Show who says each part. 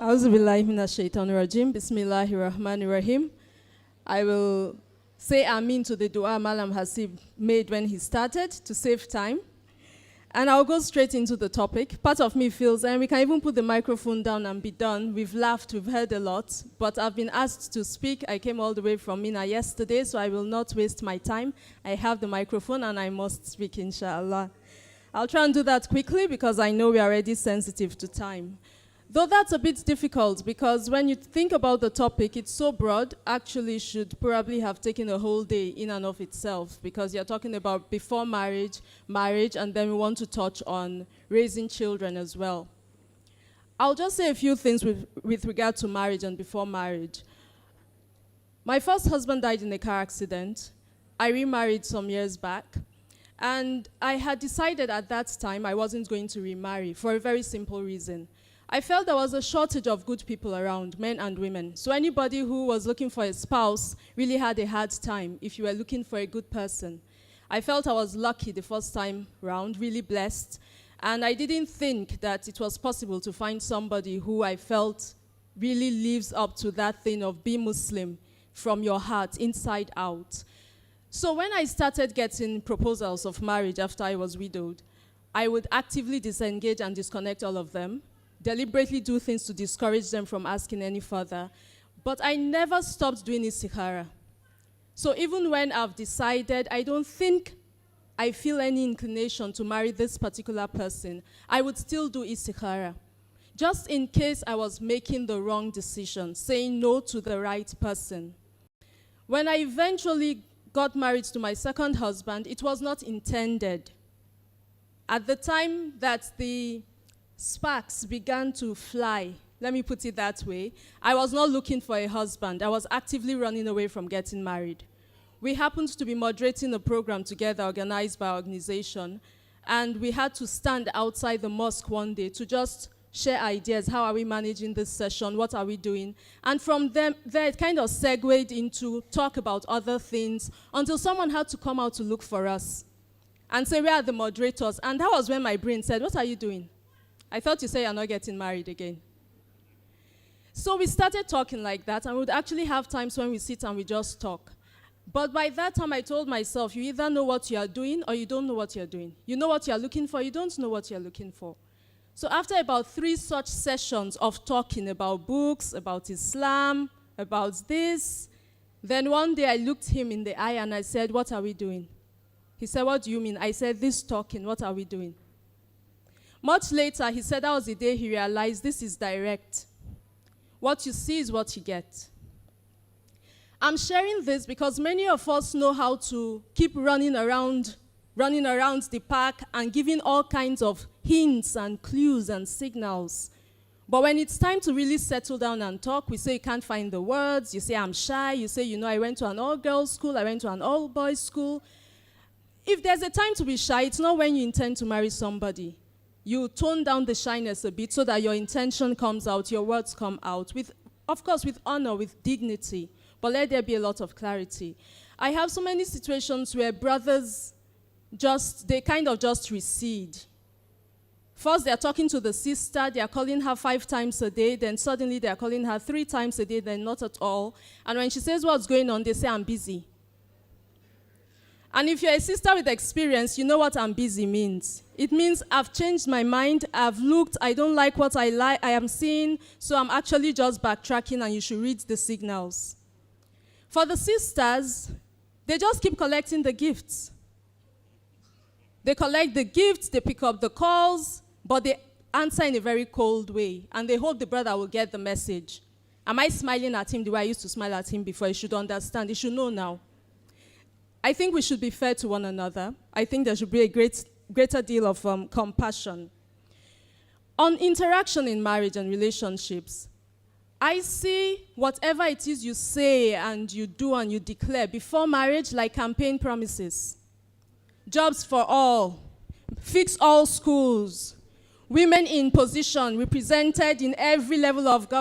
Speaker 1: A'udhu billahi minash shaitanir rajim. Bismillahir rahmanir rahim. I will say Amin to the dua Malam Hasib made when he started to save time. And I'll go straight into the topic. Part of me feels, and we can even put the microphone down and be done. We've laughed, we've heard a lot, but I've been asked to speak. I came all the way from Mina yesterday, so I will not waste my time. I have the microphone and I must speak, inshallah. I'll try and do that quickly because I know we are already sensitive to time. Though that's a bit difficult because when you think about the topic, it's so broad, actually should probably have taken a whole day in and of itself because you're talking about before marriage, and then we want to touch on raising children as well. I'll just say a few things with regard to marriage and before marriage. My first husband died in a car accident. I remarried some years back. And I had decided at that time I wasn't going to remarry for a very simple reason. I felt there was a shortage of good people around, men and women. So anybody who was looking for a spouse really had a hard time if you were looking for a good person. I felt I was lucky the first time round, really blessed. And I didn't think that it was possible to find somebody who I felt really lives up to that thing of be Muslim from your heart, inside out. So when I started getting proposals of marriage after I was widowed, I would actively disengage and disconnect all of them, deliberately do things to discourage them from asking any further. But I never stopped doing istikhara. So even when I've decided, I don't think I feel any inclination to marry this particular person, I would still do istikhara. Just in case I was making the wrong decision, saying no to the right person. When I eventually got married to my second husband, it was not intended. At the time that the sparks began to fly, let me put it that way, I was not looking for a husband. I was actively running away from getting married. We happened to be moderating a program together organized by our organization, and we had to stand outside the mosque one day to just share ideas. How are we managing this session? What are we doing? And from there, it kind of segued into talk about other things until someone had to come out to look for us and say, where are the moderators? And that was when my brain said, what are you doing? I thought you said you're not getting married again. So we started talking like that, and we would actually have times when we sit and we just talk. But by that time, I told myself, you either know what you are doing or you don't know what you're doing. You know what you're looking for, you don't know what you're looking for. So after about 3 such sessions of talking about books, about Islam, about this, then one day I looked him in the eye and I said, what are we doing? He said, what do you mean? I said, this talking, what are we doing? Much later, he said that was the day he realized this is direct. What you see is what you get. I'm sharing this because many of us know how to keep running around the park and giving all kinds of hints and clues and signals. But when it's time to really settle down and talk, we say you can't find the words, you say I'm shy, you say, you know, I went to an all-girls school, I went to an all-boys school. If there's a time to be shy, it's not when you intend to marry somebody. You tone down the shyness a bit so that your intention comes out, your words come out, with, of course, with honor, with dignity, but let there be a lot of clarity. I have so many situations where brothers they kind of just recede. First, they're talking to the sister, they're calling her 5 times a day, then suddenly they're calling her 3 times a day, then not at all. And when she says what's going on, they say, I'm busy. And if you're a sister with experience, you know what I'm busy means. It means I've changed my mind, I've looked, I don't like what I am seeing, so I'm actually just backtracking and you should read the signals. For the sisters, they just keep collecting the gifts. They collect the gifts, they pick up the calls, but they answer in a very cold way, and they hope the brother will get the message. Am I smiling at him the way I used to smile at him before? He should understand, he should know now. I think we should be fair to one another. I think there should be a greater deal of compassion. On interaction in marriage and relationships, I see whatever it is you say and you do and you declare before marriage like campaign promises. Jobs for all, fix all schools, women in position represented in every level of government.